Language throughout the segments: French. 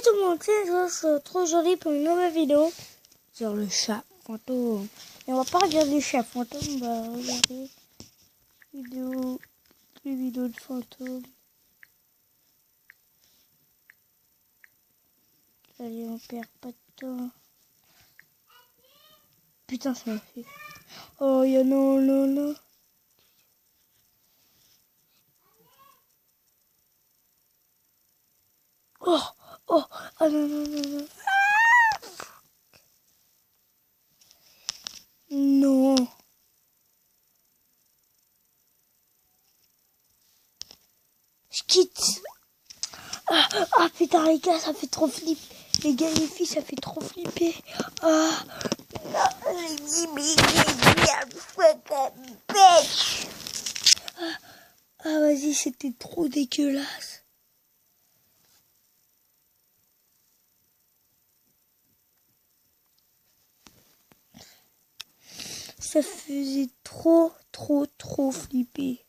tout le monde, c'est Josh, trop joli pour une nouvelle vidéo sur le chat fantôme. Et on va pas regarder le chat fantôme, on va regarder les vidéos de fantômes. Allez, on perd pas de temps. Putain, ça m'a fait. Oh, non. Ah non. Non. Je quitte. Ah putain les gars, ça fait trop flipper. Les gars et les filles, ça fait trop flipper. Ah vas-y, c'était trop dégueulasse. Ça faisait trop flipper.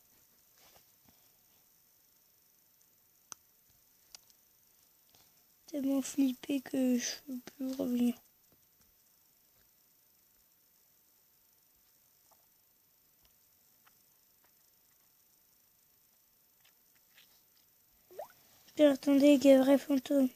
Tellement flippé que je peux plus revenir. Attendez, il y a un vrai fantôme.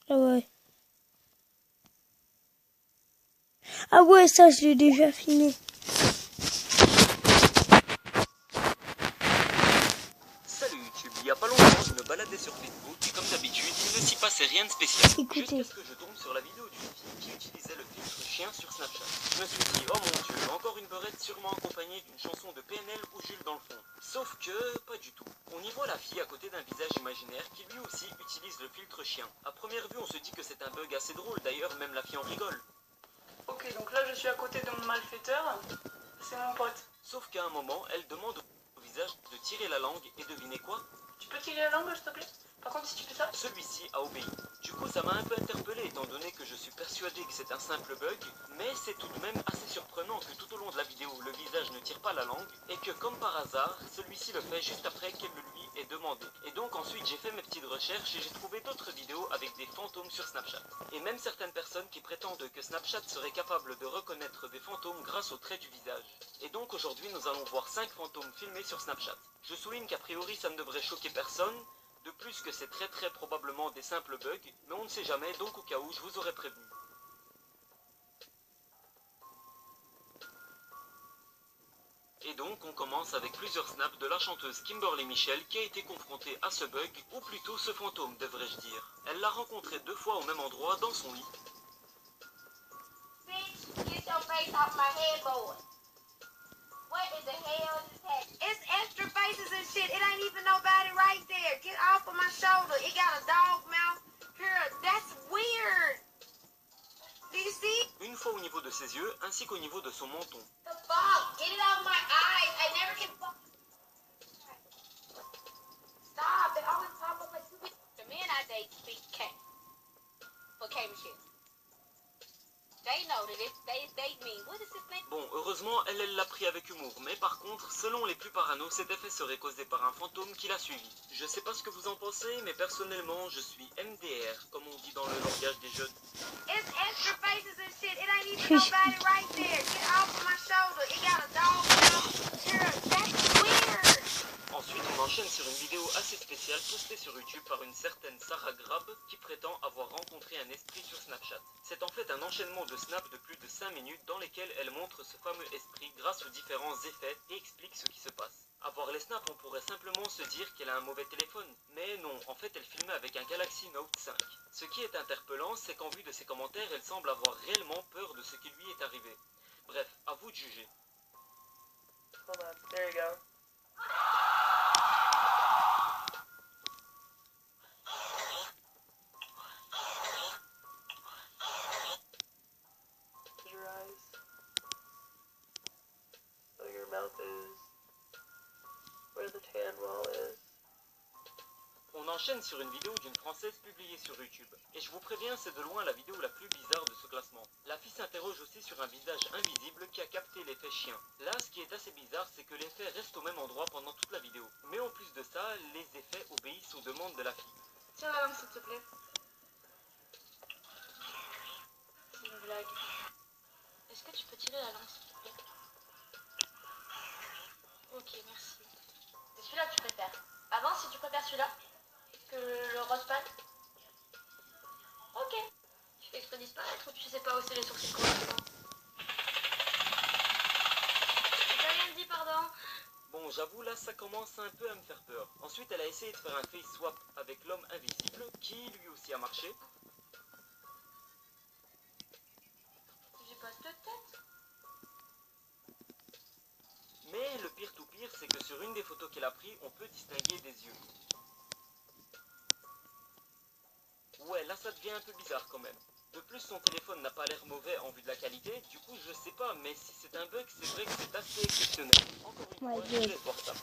Ah ouais. Ah ouais, ça je l'ai déjà filmé. Salut YouTube, il y a pas longtemps je me baladais sur Facebook et comme d'habitude il ne s'y passait rien de spécial. Jusqu'à ce que je tombe sur la vidéo d'une fille qui utilisait le filtre chien sur Snapchat. Je me suis dit, oh mon dieu, encore une beurette sûrement accompagnée d'une chanson de PNL ou Jules dans le fond. Sauf que, pas du tout. On y voit la fille à côté d'un visage imaginaire qui lui aussi utilise le filtre chien. À première vue on se dit que c'est un bug assez drôle, d'ailleurs même la fille en rigole. Ok, donc là je suis à côté de mon malfaiteur, c'est mon pote. Sauf qu'à un moment, elle demande au visage de tirer la langue et devinez quoi? Tu peux tirer la langue s'il te plaît? Par contre si tu fais ça... Celui-ci a obéi. Du coup ça m'a un peu interpellé étant donné que je suis persuadé que c'est un simple bug, mais c'est tout de même assez surprenant que tout au long de la vidéo le visage ne tire pas la langue et que comme par hasard, celui-ci le fait juste après qu'elle le lui ait demandé. Et donc ensuite j'ai fait mes petites recherches et j'ai trouvé d'autres vidéos avec des fantômes sur Snapchat. Et même certaines personnes qui prétendent que Snapchat serait capable de reconnaître des fantômes grâce au trait du visage. Et donc aujourd'hui nous allons voir 5 fantômes filmés sur Snapchat. Je souligne qu'a priori ça ne devrait choquer personne, de plus que c'est très probablement des simples bugs, mais on ne sait jamais, donc au cas où je vous aurais prévenu. Et donc on commence avec plusieurs snaps de la chanteuse Kimberly Michel qui a été confrontée à ce bug, ou plutôt ce fantôme devrais-je dire. Elle l'a rencontré 2 fois au même endroit dans son lit. Bitch, get your face off my headboard. What in the hell is that? It's extra faces and shit. It ain't even nobody right there. Get off of my shoulder. It got a dog mouth. Here, that's weird. Do you see? Une fois au niveau de ses yeux, ainsi qu'au niveau de son menton. The fuck? Get it off my eyes. I never can fuck. Stop. They always pop up like stupid. The men I date speak K. For K machine. They know that they mean. What is this thing? Bon, heureusement, elle l'a pris avec humour, mais par contre, selon les plus parano, cet effet serait causé par un fantôme qui l'a suivi. Je sais pas ce que vous en pensez, mais personnellement, je suis MDR, comme on dit dans le langage des jeunes. It's extra faces and shit. It ain't even nobody right there. Get off of my shoulder. It got a dog mouth. Here, that's weird. Ensuite, on enchaîne sur une vidéo assez spéciale postée sur YouTube par une certaine Sarah Grab qui prétend avoir rencontré un esprit sur Snapchat. C'est en fait un enchaînement de snaps de plus de 5 minutes dans lesquels elle montre ce fameux esprit grâce aux différents effets et explique ce qui se passe. À voir les snaps, on pourrait simplement se dire qu'elle a un mauvais téléphone. Mais non, en fait elle filmait avec un Galaxy Note 5. Ce qui est interpellant, c'est qu'en vue de ses commentaires, elle semble avoir réellement peur de ce qui lui est arrivé. Bref, à vous de juger. Hold on, there you go. Your eyes. So your mouth is where the tan wall is. On enchaîne sur une vidéo d'une Française publiée sur YouTube. Et je vous préviens, c'est de loin la vidéo la plus bizarre de ce classement. La fille s'interroge aussi sur un visage invisible qui a capté l'effet chien. Là, ce qui est assez bizarre, c'est que l'effet reste au même endroit pendant toute la vidéo. Mais en plus de ça, les effets obéissent aux demandes de la fille. Tiens la langue s'il te plaît. C'est une blague. Est-ce que tu peux tirer la langue s'il te plaît? Ok, merci. C'est celui-là que tu préfères. Avance si tu préfères celui-là que le rose pâle. Ok. Tu fais exprès de disparaître ou tu sais pas hausser les sourcils correctement? J'ai rien dit, pardon. Bon, j'avoue, là, ça commence un peu à me faire peur. Ensuite, elle a essayé de faire un face swap avec l'homme invisible, qui lui aussi a marché. J'ai pas cette tête. Mais le pire tout pire, c'est que sur une des photos qu'elle a prises, on peut distinguer des yeux. Ouais, là ça devient un peu bizarre quand même. De plus, son téléphone n'a pas l'air mauvais en vue de la qualité, du coup je sais pas, mais si c'est un bug, c'est vrai que c'est assez exceptionnel. Encore une fois, je vais voir ça.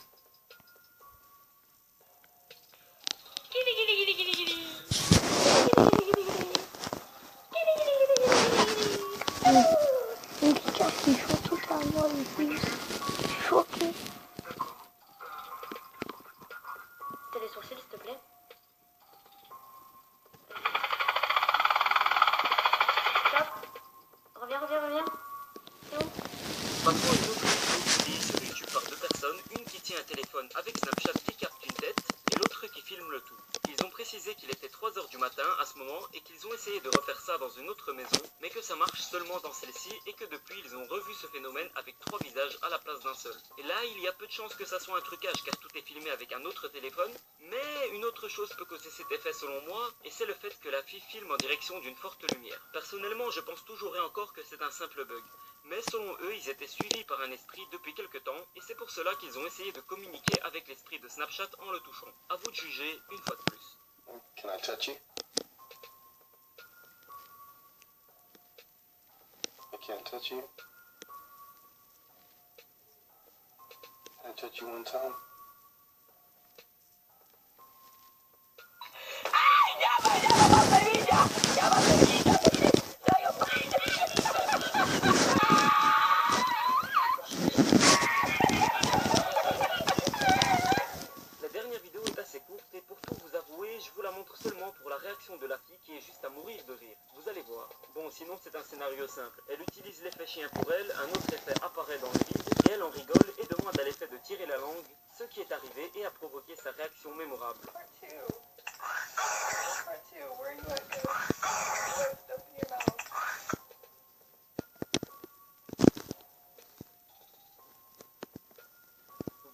Une petite carte qui faut tout à moi ici. Je suis choquée. T'as les sourcils s'il te plaît. Stop. Reviens. C'est où? Passons à une autre vidéo publiée sur YouTube par deux personnes, une qui tient un téléphone avec Snapchat qui capte une tête, et l'autre qui filme le tout. Ils ont précisé qu'il était 3 h du matin à ce moment et qu'ils ont essayé de refaire ça dans une autre maison, mais que ça marche seulement dans celle-ci et que depuis ils ont revu ce phénomène avec 3 visages à la place d'un seul. Et là, il y a peu de chances que ça soit un trucage car tout est filmé avec un autre téléphone, mais une autre chose peut causer cet effet selon moi, et c'est le fait que la fille filme en direction d'une forte lumière. Personnellement, je pense toujours et encore que c'est un simple bug. Mais selon eux, ils étaient suivis par un esprit depuis quelque temps, et c'est pour cela qu'ils ont essayé de communiquer avec l'esprit de Snapchat en le touchant. À vous de juger une fois de plus. Can I touch you? I can't touch you. Can I touch you one time? La dernière vidéo est assez courte et pour tout vous avouer, je vous la montre seulement pour la réaction de la fille qui est juste à mourir de rire. Vous allez voir. Bon, sinon c'est un scénario simple. Elle utilise l'effet chien pour elle, un autre effet apparaît dans le vide et elle en rigole et demande à l'effet de tirer la langue, ce qui est arrivé et a provoqué sa réaction mémorable.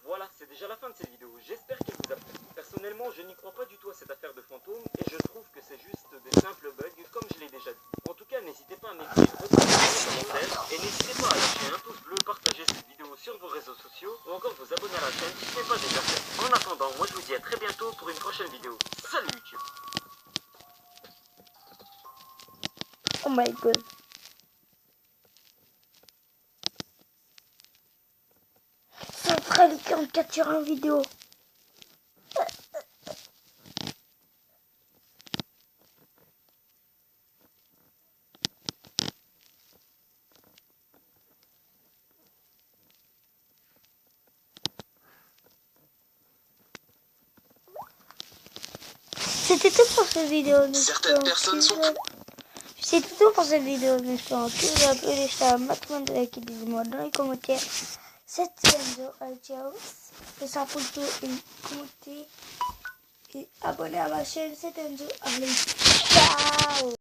Voilà, c'est déjà la fin de cette vidéo. J'espère qu'elle vous a plu. Personnellement, je n'y crois pas du tout à cette affaire de fantôme et je trouve que c'est juste des simples bugs, comme je l'ai déjà dit. En tout cas, n'hésitez pas à m'écrire votre avis en commentaire et n'hésitez pas à lâcher un pouce bleu, partager cette vidéo sur vos réseaux sociaux ou encore vous abonner à la chaîne si ce n'est pas déjà fait. En attendant, moi je vous dis à très bientôt pour une prochaine vidéo. Salut YouTube! Oh my god. C'est vrai les 44 sur une vidéo. C'était tout pour cette vidéo. Certaines personnes sont... C'est tout pour cette vidéo. J'espère que vous avez appelé ça maximum de likes et dites-moi dans les commentaires. C'était Enzo. Allez, ciao. Et ça pour tout et commentez et abonnez à ma chaîne. C'était Enzo. Allez, ciao.